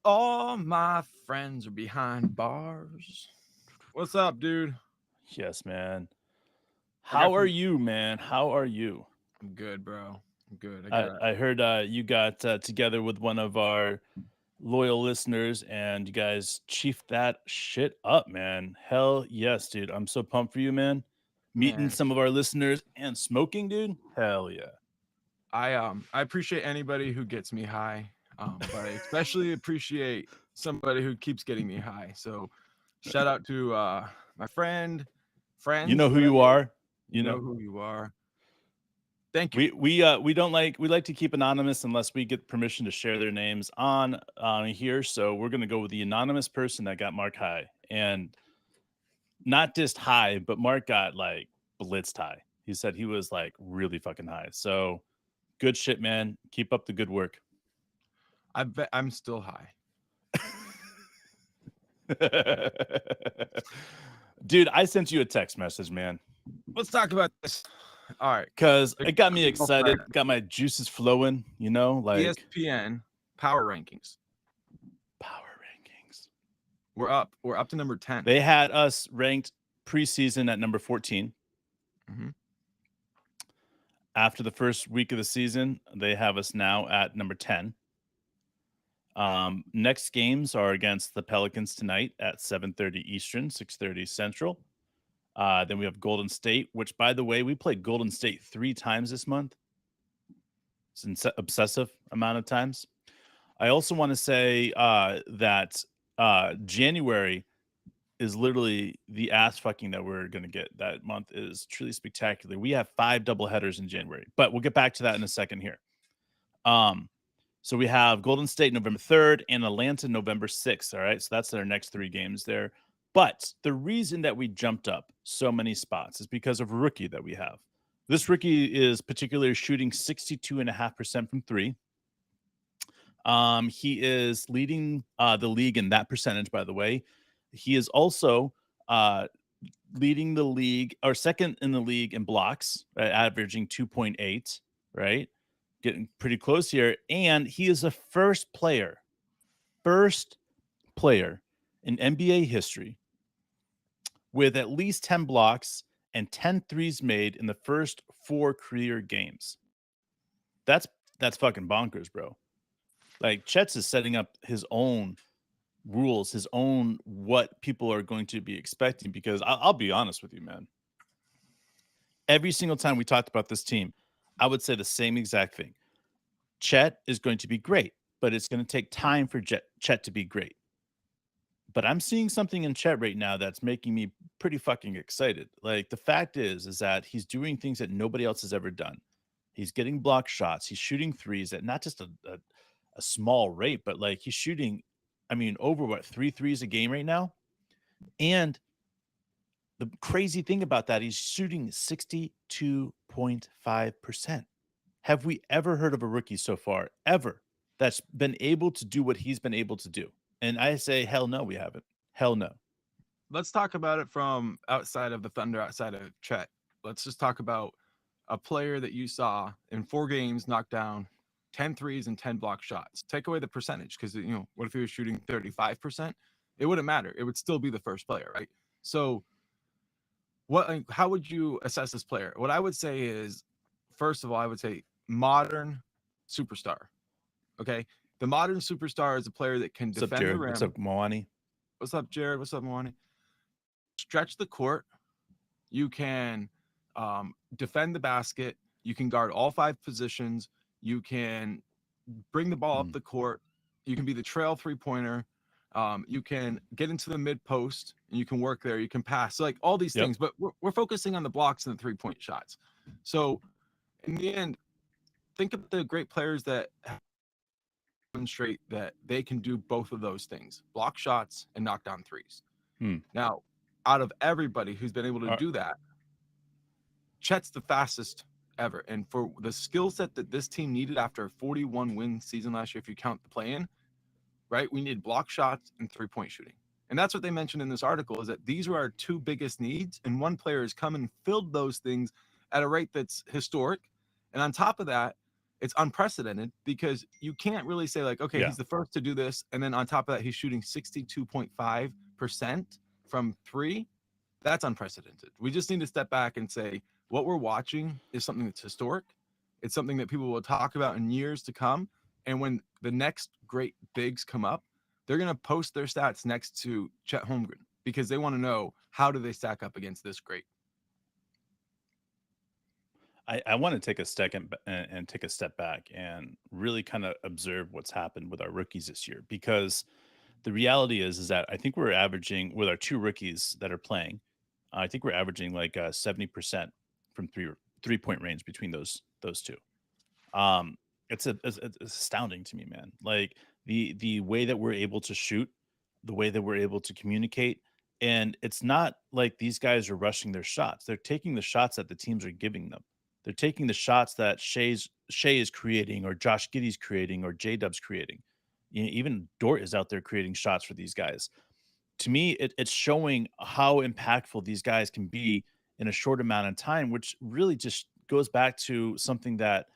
All my friends are behind bars. What's up, dude? Yes, man. I got How are some. you, man? How are you? I'm good, bro. I'm good. I I, got. I heard you got together with one of our loyal listeners and you guys chiefed that shit up, man. Hell yes, dude. I'm so pumped for you, man. Meeting Man, some of our listeners and smoking, dude. Hell yeah. I appreciate anybody who gets me high. But I especially appreciate somebody who keeps getting me high. So, shout out to my You friends, know who whatever. you are. You You know know. who you are. Thank you. We don't like we like to keep anonymous unless we get permission to share their names on here. So we're gonna go with the anonymous person that got Mark high. And not just high, but Mark got like blitzed high. He said he was like really fucking high. So good shit, man. Keep up the good work. I bet I'm still high. Dude, I sent you a text message, man, Let's talk about this. All right. because The it got me excited, got my juices flowing, like ESPN power rankings. power rankings. We're up. We're up to number 10. They had us ranked preseason at number 14. Mhm. After the first week of the season, they have us now at number 10. Next games are against the Pelicans tonight at 7:30 Eastern, 6:30 Central. Then we have Golden State, which, by the way, we played Golden State 3 times this month. It's an obsessive amount of times. I also want to say that January is literally the ass fucking that we're going to get. That month is truly spectacular. We have 5 double headers in January, but we'll get back to that in a second here. Um, so we have Golden State November 3rd and Atlanta November 6th. All right. So that's their next 3 games there. But the reason that we jumped up so many spots is because of a rookie that we have. This rookie is particularly shooting 62.5% from three. He is leading the league in that percentage, by the way. He is also uh, leading the league or second in the league in blocks, right, averaging 2.8, right? Getting pretty close here. And he is the first player in NBA history with at least 10 blocks and 10 threes made in the first 4 career games. That's that's fucking bonkers, bro. Like Chet's is setting up his own rules, his own what people are going to be expecting. Because I'll be honest with you, man. Every single time we talked about this team, I would say the same exact thing. Chet is going to be great, but it's going to take time for Chet to be great. But I'm seeing something in Chet right now that's making me pretty fucking excited. Like the fact is that he's doing things that nobody else has ever done. He's getting block shots. He's shooting threes at not just a small rate, but like he's shooting, I mean, over what, 3 threes a game right now? And the crazy thing about that, he's shooting 62.5%. Have we ever heard of a rookie so far, ever, that's been able to do what he's been able to do? And I say, hell no, we haven't. Hell no. Let's talk about it from outside of the Thunder, outside of Chet. Let's just talk about a player that you saw in 4 games knock down 10 threes and 10 block shots. Take away the percentage because, what if he was shooting 35%? It wouldn't matter. It would still be the first player, right? So, how would you assess this player? What I would say is, first of all, I would say modern superstar. Okay. The modern superstar is a player that can What's up, defend the Jared? What's rim. up, Moani? What's up, Jared? What's up, Moani? Stretch the court. You can defend the basket. You can guard all 5 positions. You can bring the ball up Mm. the court. You can be the trail 3-pointer. You can get into the mid post and you can work there. You can pass, so like all these Yep. things. But we're focusing on the blocks and the 3-point shots. So in the end, think of the great players that demonstrate that they can do both of those things: block shots and knock down threes. Hmm. Now, out of everybody who's been able to Are, do that, Chet's the fastest ever. And for the skill set that this team needed after a 41 win season last year, if you count the play in, right, we need block shots and 3-point shooting. And that's what they mentioned in this article, is that these were our 2 biggest needs. And one player has come and filled those things at a rate that's historic. And on top of that, it's unprecedented because you can't really say like, okay, Yeah. he's the first to do this, and then on top of that, he's shooting 62.5% from three. That's unprecedented. We just need to step back and say what we're watching is something that's historic. It's something that people will talk about in years to come. And when the next great bigs come up, they're going to post their stats next to Chet Holmgren because they want to know how do they stack up against this great. I want to take a second and take a step back and really kind of observe what's happened with our rookies this year, because the reality is that I think we're averaging with our two rookies that are playing. I think we're averaging like 70% from 3-point range between those two. Um, it's astounding to me, man. Like the way that we're able to shoot, the way that we're able to communicate, and it's not like these guys are rushing their shots. They're taking the shots that the teams are giving them. They're taking the shots that Shea is creating, or Josh Giddey's creating, or J Dub's creating. Even Dort is out there creating shots for these guys. To me, it's showing how impactful these guys can be in a short amount of time, which really just goes back to something that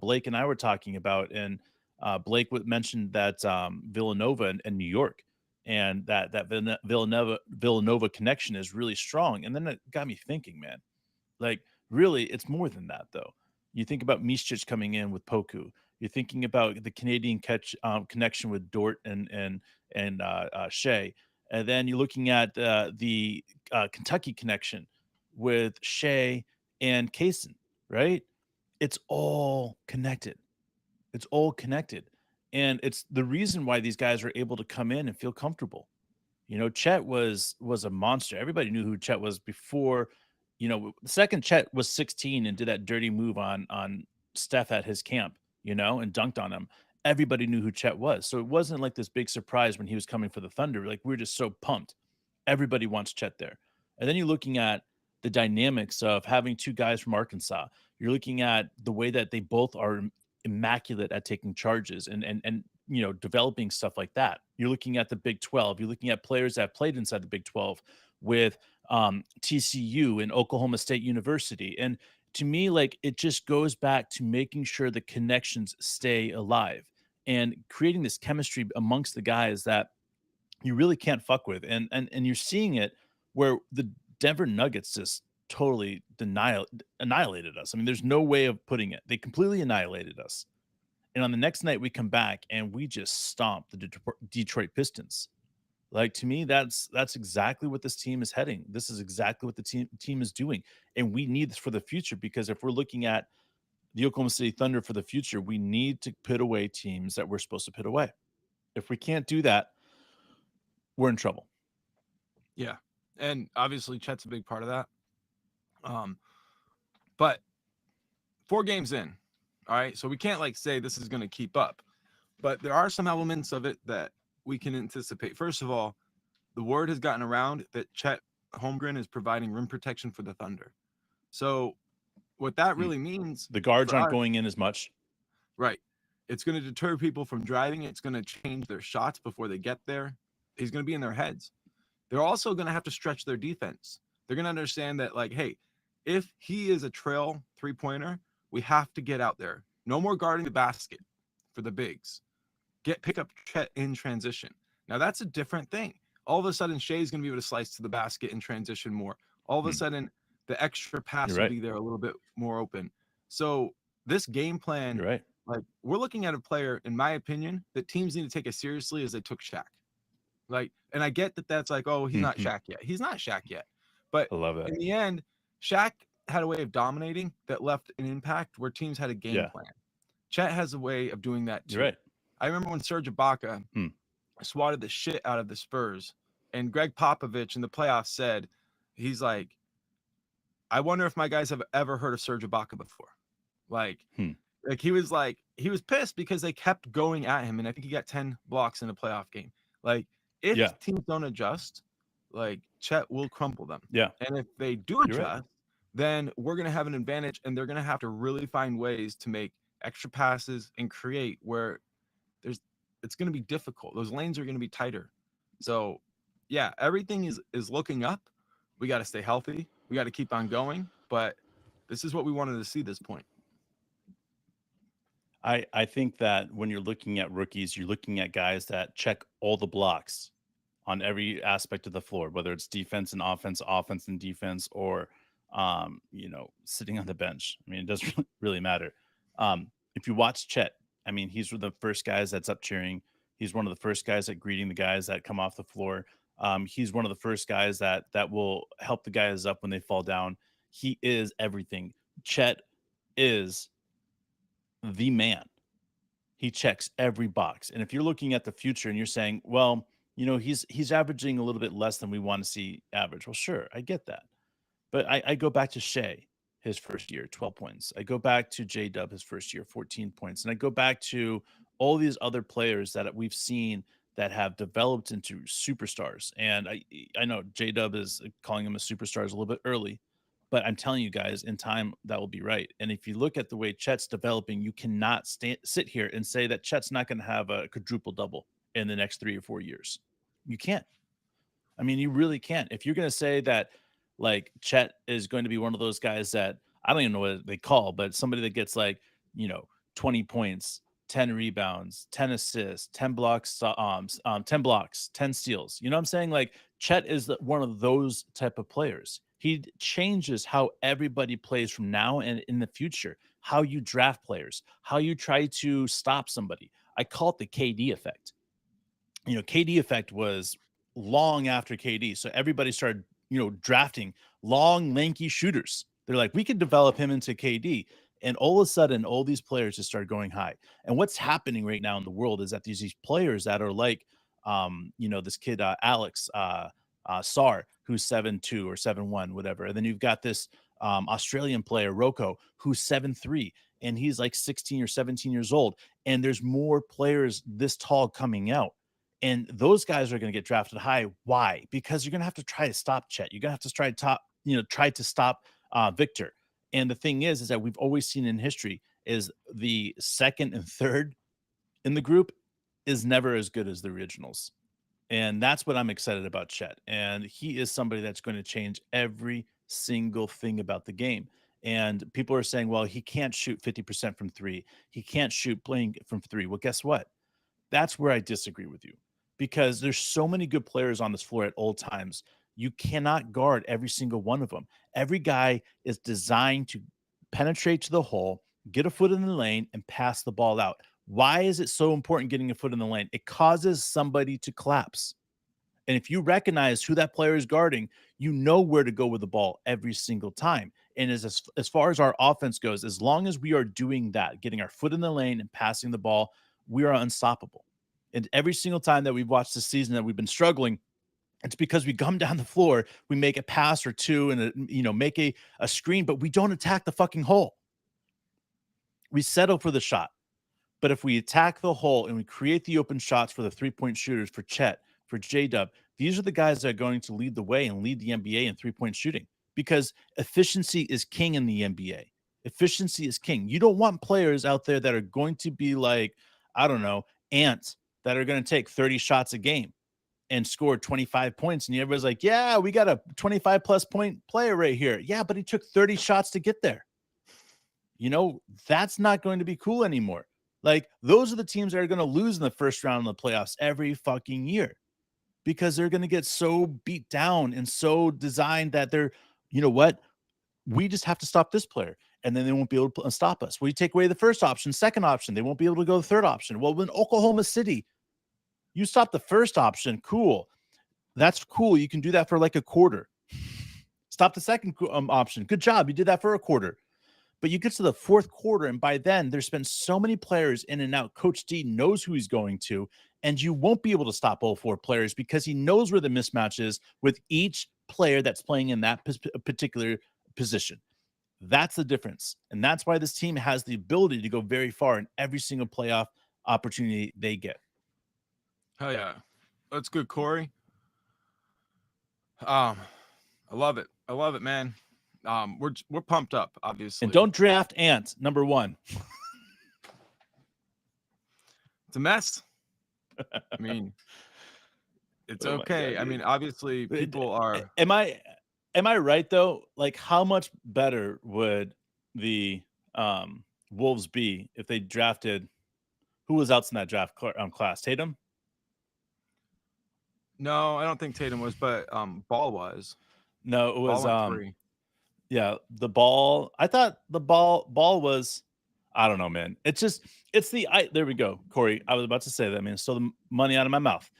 Blake and I were talking about. And Blake mentioned that Villanova and New York, and that Villanova connection is really strong. And then it got me thinking, man, like really, it's more than that, though. You think about Mishich coming in with Poku. You're thinking about the Canadian connection with Dort and Shea, and then you're looking at the Kentucky connection with Shea and Kaysen, right? It's all connected. It's all connected. And it's the reason why these guys are able to come in and feel comfortable. Chet was a monster. Everybody knew who Chet was before. The second Chet was 16 and did that dirty move on Steph at his camp, and dunked on him. Everybody knew who Chet was. So it wasn't like this big surprise when he was coming for the Thunder. Like, we were just so pumped. Everybody wants Chet there. And then you're looking at the dynamics of having two guys from Arkansas. You're looking at the way that they both are immaculate at taking charges and developing stuff like that. You're looking at the Big 12. You're looking at players that played inside the Big 12 with TCU and Oklahoma State University. And to me, like, it just goes back to making sure the connections stay alive and creating this chemistry amongst the guys that you really can't fuck with. And you're seeing it where the Denver Nuggets just totally annihilated us. I mean, there's no way of putting it. They completely annihilated us. And on the next night, we come back and we just stomp the Detroit Pistons. Like, to me, that's exactly what this team is heading. This is exactly what the team is doing. And we need this for the future, because if we're looking at the Oklahoma City Thunder for the future, we need to put away teams that we're supposed to put away. If we can't do that, we're in trouble. Yeah. And obviously Chet's a big part of that. But 4 games in, all right, so we can't like say this is going to keep up, but there are some elements of it that we can anticipate. First of all, the word has gotten around that Chet Holmgren is providing rim protection for the Thunder. So what that really means, the guards aren't going in as much. Right. It's going to deter people from driving. It's going to change their shots before they get there. He's going to be in their heads. They're also going to have to stretch their defense. They're going to understand that, like, hey, if he is a trail 3-pointer, we have to get out there. No more guarding the basket for the bigs. Pick up Chet in transition. Now, that's a different thing. All of a sudden, Shea's going to be able to slice to the basket and transition more. All of a sudden, the extra pass will be there a little bit more open. So this game plan, like, we're looking at a player, in my opinion, that teams need to take as seriously as they took Shaq. Like, and I get that that's like, oh, he's not Shaq yet. He's not Shaq yet. But I love that. In the end, Shaq had a way of dominating that left an impact where teams had a game plan. Chet has a way of doing that too. You're right. I remember when Serge Ibaka swatted the shit out of the Spurs, and Greg Popovich in the playoffs said, he's like, I wonder if my guys have ever heard of Serge Ibaka before. Like he was pissed because they kept going at him, and I think he got 10 blocks in a playoff game. Like, if teams don't adjust, like, Chet will crumple them. Yeah. And if they do adjust, then we're going to have an advantage, and they're going to have to really find ways to make extra passes and create where it's going to be difficult. Those lanes are going to be tighter. So, yeah, everything is looking up. We got to stay healthy. We got to keep on going. But this is what we wanted to see this point. I think that when you're looking at rookies, you're looking at guys that check all the blocks on every aspect of the floor, whether it's defense and offense, offense and defense, or sitting on the bench. I mean, it doesn't really matter. If you watch Chet, I mean, he's one of the first guys that's up cheering. He's one of the first guys that greeting the guys that come off the floor. He's one of the first guys that will help the guys up when they fall down. He is everything. Chet is the man. He checks every box. And if you're looking at the future and you're saying, well, he's averaging a little bit less than we want to see average. Well, sure, I get that. But I go back to Shea, his first year, 12 points. I go back to J Dub, his first year, 14 points. And I go back to all these other players that we've seen that have developed into superstars. And I know J Dub is calling him a superstar is a little bit early, but I'm telling you guys, in time, that will be right. And if you look at the way Chet's developing, you cannot sit here and say that Chet's not going to have a quadruple double in the next 3 or 4 years. You can't. I mean, you really can't. If you're going to say that, like, Chet is going to be one of those guys that I don't even know what they call, but somebody that gets like, 20 points, 10 rebounds, 10 assists, 10 blocks, 10 blocks, 10 steals. You know what I'm saying? Like, Chet is one of those type of players. He changes how everybody plays from now and in the future, how you draft players, how you try to stop somebody. I call it the KD effect. KD effect was long after KD. So everybody started, drafting long, lanky shooters. They're like, we could develop him into KD. And all of a sudden, all these players just started going high. And what's happening right now in the world is that there's these players that are like, this kid, Alex Sar, who's 7'2" or 7'1", whatever. And then you've got this Australian player, Rocco, who's 7'3", and he's like 16 or 17 years old. And there's more players this tall coming out. And those guys are going to get drafted high. Why? Because you're going to have to try to stop Chet. You're going to have to try to stop Victor. And the thing is that we've always seen in history is the second and third in the group is never as good as the originals. And that's what I'm excited about Chet. And he is somebody that's going to change every single thing about the game. And people are saying, well, he can't shoot 50% from three. He can't shoot playing from three. Well, guess what? That's where I disagree with you, because there's so many good players on this floor at all times. You cannot guard every single one of them. Every guy is designed to penetrate to the hole, get a foot in the lane, and pass the ball out. Why is it so important getting a foot in the lane? It causes somebody to collapse. And if you recognize who that player is guarding, you know where to go with the ball every single time. And as far as our offense goes, as long as we are doing that, getting our foot in the lane and passing the ball, we are unstoppable. And every single time that we've watched this season that we've been struggling, it's because we come down the floor, we make a pass or two and, make a screen, but we don't attack the fucking hole. We settle for the shot. But if we attack the hole and we create the open shots for the three-point shooters, for Chet, for J-Dub, these are the guys that are going to lead the way and lead the NBA in three-point shooting, because efficiency is king in the NBA. Efficiency is king. You don't want players out there that are going to be like, I don't know, ants that are going to take 30 shots a game and score 25 points. And everybody's like, yeah, we got a 25 plus point player right here. Yeah, but he took 30 shots to get there. That's not going to be cool anymore. Like, those are the teams that are going to lose in the first round of the playoffs every fucking year, because they're going to get so beat down and so designed that they're, you know what? We just have to stop this player, and then they won't be able to stop us. Well, you take away the first option, second option, they won't be able to go the third option. Well, when Oklahoma City, you stop the first option, cool. That's cool. You can do that for like a quarter. Stop the second option. Good job. You did that for a quarter. But you get to the fourth quarter, and by then there's been so many players in and out. Coach D knows who he's going to, and you won't be able to stop all four players because he knows where the mismatch is with each player that's playing in that particular position. That's the difference. And that's why this team has the ability to go very far in every single playoff opportunity they get. Hell yeah. That's good, Corey. I love it. I love it, man. We're pumped up, obviously. And don't draft Ant, number one. It's a mess. I mean, it's okay. God, I mean, obviously people are. Am I right though? Like, how much better would the Wolves be if they drafted who was else in that draft class? Tatum? No, I don't think Tatum was, but Ball was. No, it Ball was went 3. yeah, the ball. I thought the ball was I don't know, man. It's just it's the there we go, Corey. I was about to say that, man. Stole the money out of my mouth.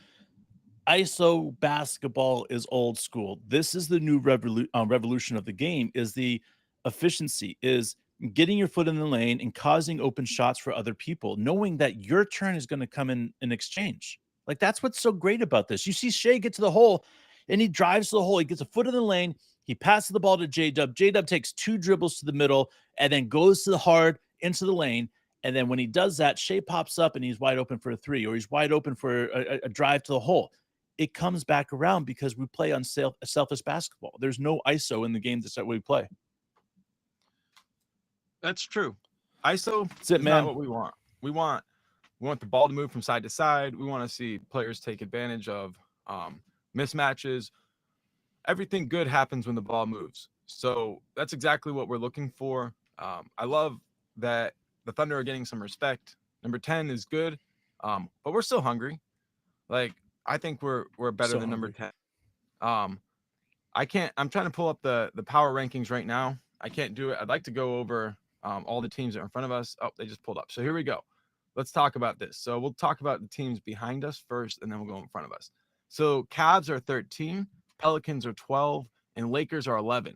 ISO basketball is old school. This is the new revolution of the game is the efficiency, is getting your foot in the lane and causing open shots for other people, knowing that your turn is going to come in exchange. Like that's what's so great about this. You see Shea get to the hole and he drives to the hole. He gets a foot in the lane. He passes the ball to J-Dub. J-Dub takes 2 dribbles to the middle and then goes to the hard into the lane. And then when he does that, Shea pops up and he's wide open for a 3 or he's wide open for a drive to the hole. It comes back around because we play on selfish basketball. There's no ISO in the game that we play. That's true. ISO That's it, is man. not what we want. We want the ball to move from side to side. We want to see players take advantage of mismatches. Everything good happens when the ball moves. So that's exactly what we're looking for. I love that the Thunder are getting some respect. Number 10 is good, but we're still hungry. Like, I think we're better So than hungry. number 10. I'm trying to pull up the power rankings right now. I can't do it. I'd like to go over all the teams that are in front of us. Oh, they just pulled up. So here we go. Let's talk about this. So we'll talk about the teams behind us first, and then we'll go in front of us. So Cavs are 13, Pelicans are 12, and Lakers are 11.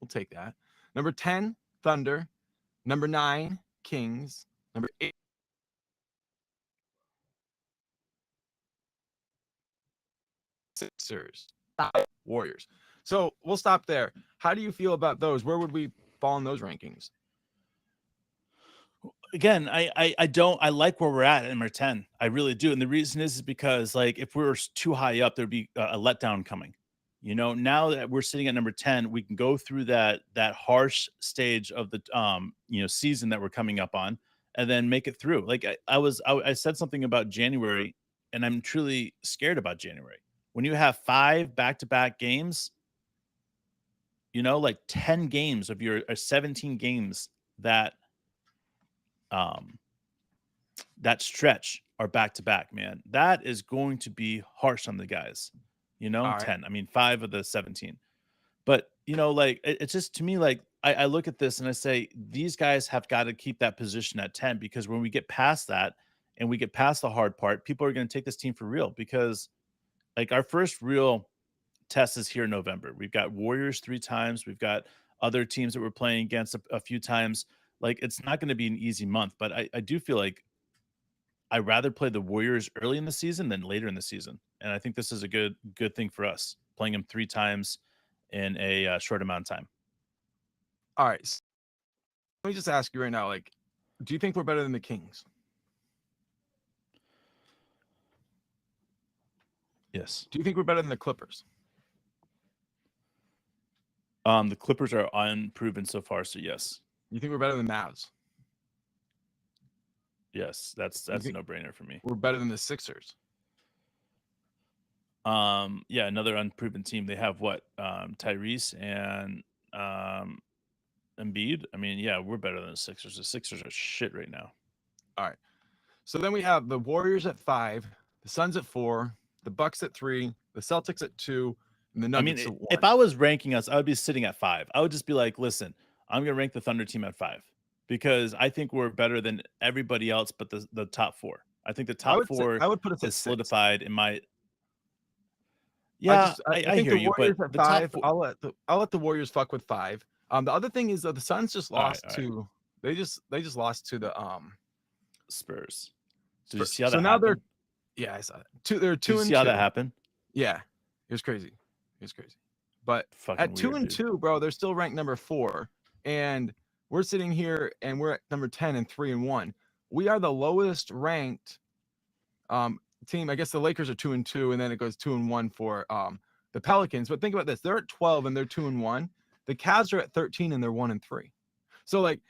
We'll take that. Number 10, Thunder. Number 9, Kings. Number 8, Sixers. Warriors. So we'll stop there. How do you feel about those? Where would we fall in those rankings? Again, I like where we're at number 10. I really do. And the reason is because like if we were too high up, there'd be a letdown coming. You know, now that we're sitting at number 10, we can go through that harsh stage of the season that we're coming up on and then make it through. Like I said something about January, and I'm truly scared about January. When you have 5 back-to-back games, like 10 games of your 17 games that that stretch are back to back, man. That is going to be harsh on the guys. All 10. I mean, 5 of the 17. But like it's just to me, like I look at this and I say these guys have got to keep that position at 10 because when we get past that and we get past the hard part, people are going to take this team for real because like our first real test is here in November. We've got Warriors 3 times. We've got other teams that we're playing against a few times. Like it's not going to be an easy month, but I do feel like I'd rather play the Warriors early in the season than later in the season. And I think this is a good thing for us, playing them 3 times in a short amount of time. All right. So let me just ask you right now, like, do you think we're better than the Kings? Yes. Do you think we're better than the Clippers? The Clippers are unproven so far, so yes. You think we're better than Mavs? Yes, that's a no-brainer for me. We're better than the Sixers. Yeah, another unproven team. They have what? Tyrese and Embiid. I mean, yeah, we're better than the Sixers. The Sixers are shit right now. All right. So then we have the Warriors at 5, the Suns at 4, the Bucks at 3, the Celtics at 2, and the Nuggets at 1. If I was ranking us, I would be sitting at 5. I would just be like, listen, I'm going to rank the Thunder team at 5 because I think we're better than everybody else but the top 4. I think the top 4 I would put us is at solidified in my. Yeah, I think hear the you, Warriors but at the 5. top 4. I'll let the Warriors fuck with 5. The other thing is that the Suns just lost to they just lost to the Spurs. Did you see how so that now happened? I saw that. They're 2 Did you and see 2. how that happened? Yeah, it was crazy. But Fucking at 2 weird, and dude. 2, bro, they're still ranked number 4, and we're sitting here and we're at number 10 and 3 and 1. We are the lowest ranked team. I guess the Lakers are 2 and 2, and then it goes 2 and 1 for the Pelicans. But think about this: they're at 12 and they're 2 and 1. The Cavs are at 13 and they're 1 and 3. So like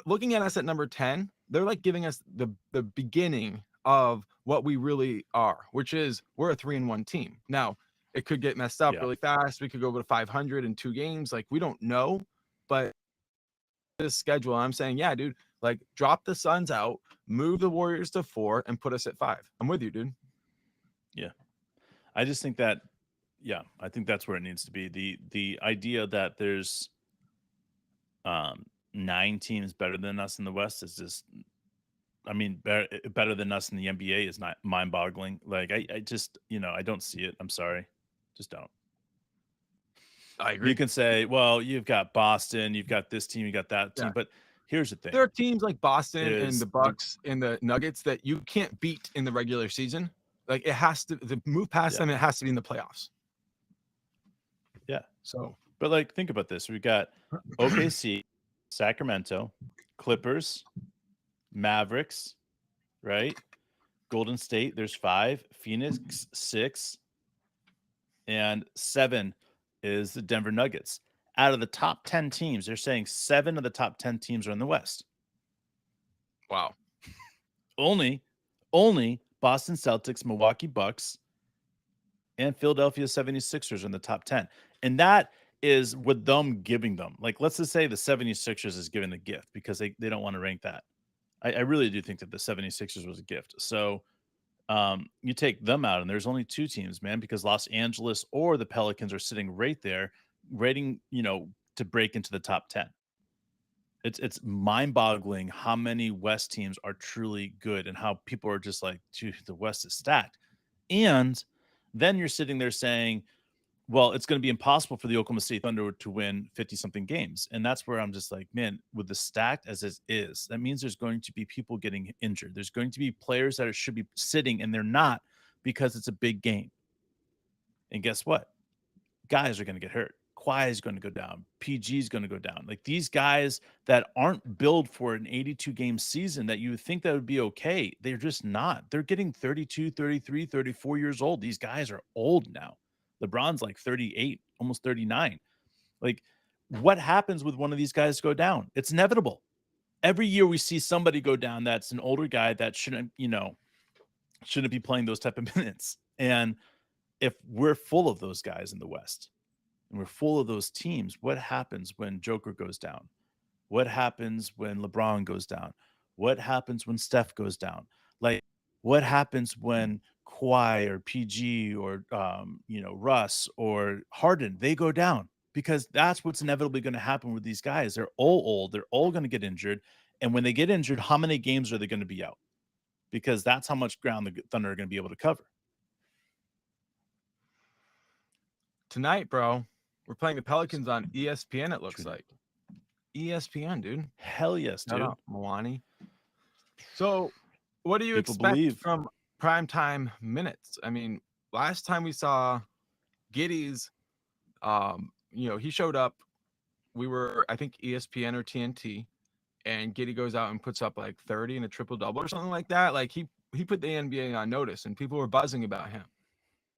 looking at us at number 10, they're like giving us the beginning of what we really are, which is we're a 3 and 1 team. Now it could get messed up really fast. We could go to 500 in 2 games. Like we don't know, but this schedule. I'm saying, yeah, dude, like drop the Suns out, move the Warriors to 4, and put us at 5. I'm with you, dude. Yeah. I just think that, yeah, I think that's where it needs to be. The idea that there's 9 teams better than us in the West is just, I mean, better than us in the NBA is not mind-boggling. Like, I just, I don't see it. I'm sorry. Just don't. I You agree. can say, well, you've got Boston, you've got this team, you got that team. Yeah. But here's the thing. There are teams like Boston and Is the Bucks and the Nuggets that you can't beat in the regular season. Like it has to move past them. It has to be in the playoffs. Yeah. So, but like, think about this. We've got OKC, Sacramento, Clippers, Mavericks, right? Golden State, there's 5, Phoenix 6, and 7 is the Denver Nuggets. Out of the top 10 teams, they're saying 7 of the top 10 teams are in the West. wow. Only Boston Celtics, Milwaukee Bucks, and Philadelphia 76ers are in the top 10. And that is with them giving them. Like, let's just say the 76ers is giving the gift because they don't want to rank that. I really do think that the 76ers was a gift. So you take them out, and there's only 2 teams, man, because Los Angeles or the Pelicans are sitting right there, rating, to break into the top 10. It's mind-boggling how many West teams are truly good and how people are just like, dude, the West is stacked. And then you're sitting there saying, well, it's going to be impossible for the Oklahoma City Thunder to win 50-something games. And that's where I'm just like, man, with the stacked as it is, that means there's going to be people getting injured. There's going to be players that should be sitting, and they're not because it's a big game. And guess what? Guys are going to get hurt. Kawhi is going to go down. PG is going to go down. Like these guys that aren't built for an 82-game season that you would think that would be okay, they're just not. They're getting 32, 33, 34 years old. These guys are old now. LeBron's like 38, almost 39. Like, what happens with one of these guys go down? It's inevitable. Every year we see somebody go down that's an older guy that shouldn't be playing those type of minutes. And if we're full of those guys in the West and we're full of those teams, what happens when Joker goes down? What happens when LeBron goes down? What happens when Steph goes down? Like, what happens when Kawhi or PG or Russ or Harden, they go down? Because that's what's inevitably going to happen with these guys. They're all old. They're all going to get injured. And when they get injured, how many games are they going to be out? Because that's how much ground the Thunder are going to be able to cover. Tonight, bro, we're playing the Pelicans on ESPN, it looks like. ESPN, dude. Hell yes, dude. Shout out, Milani. So, what do you expect from primetime minutes? I mean, last time we saw Giddey's, he showed up. We were, I think, ESPN or TNT, and Giddey goes out and puts up like 30 and a triple-double or something like that. Like, he put the NBA on notice, and people were buzzing about him.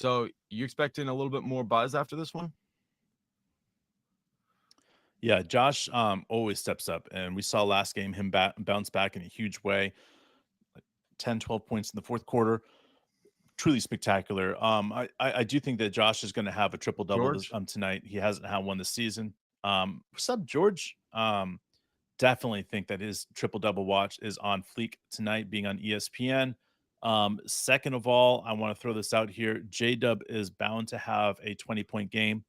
So, you expecting a little bit more buzz after this one? Yeah, Josh always steps up, and we saw last game him bounce back in a huge way. 10, 12 points in the fourth quarter. Truly spectacular. I do think that Josh is going to have a triple-double tonight. He hasn't had one this season. What's up, George? Definitely think that his triple-double watch is on fleek tonight, being on ESPN. Second of all, I want to throw this out here. J-Dub is bound to have a 20-point game.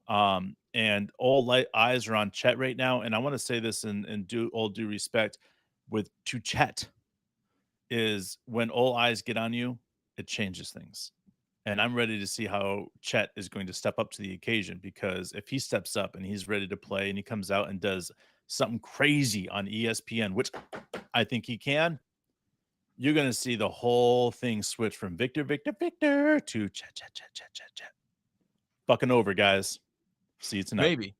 And all eyes are on Chet right now. And I want to say this in all due respect to Chet, is when all eyes get on you, it changes things. And I'm ready to see how Chet is going to step up to the occasion, because if he steps up and he's ready to play and he comes out and does something crazy on ESPN, which I think he can, you're going to see the whole thing switch from Victor to Chet. Fucking over, guys. See you tonight. Maybe.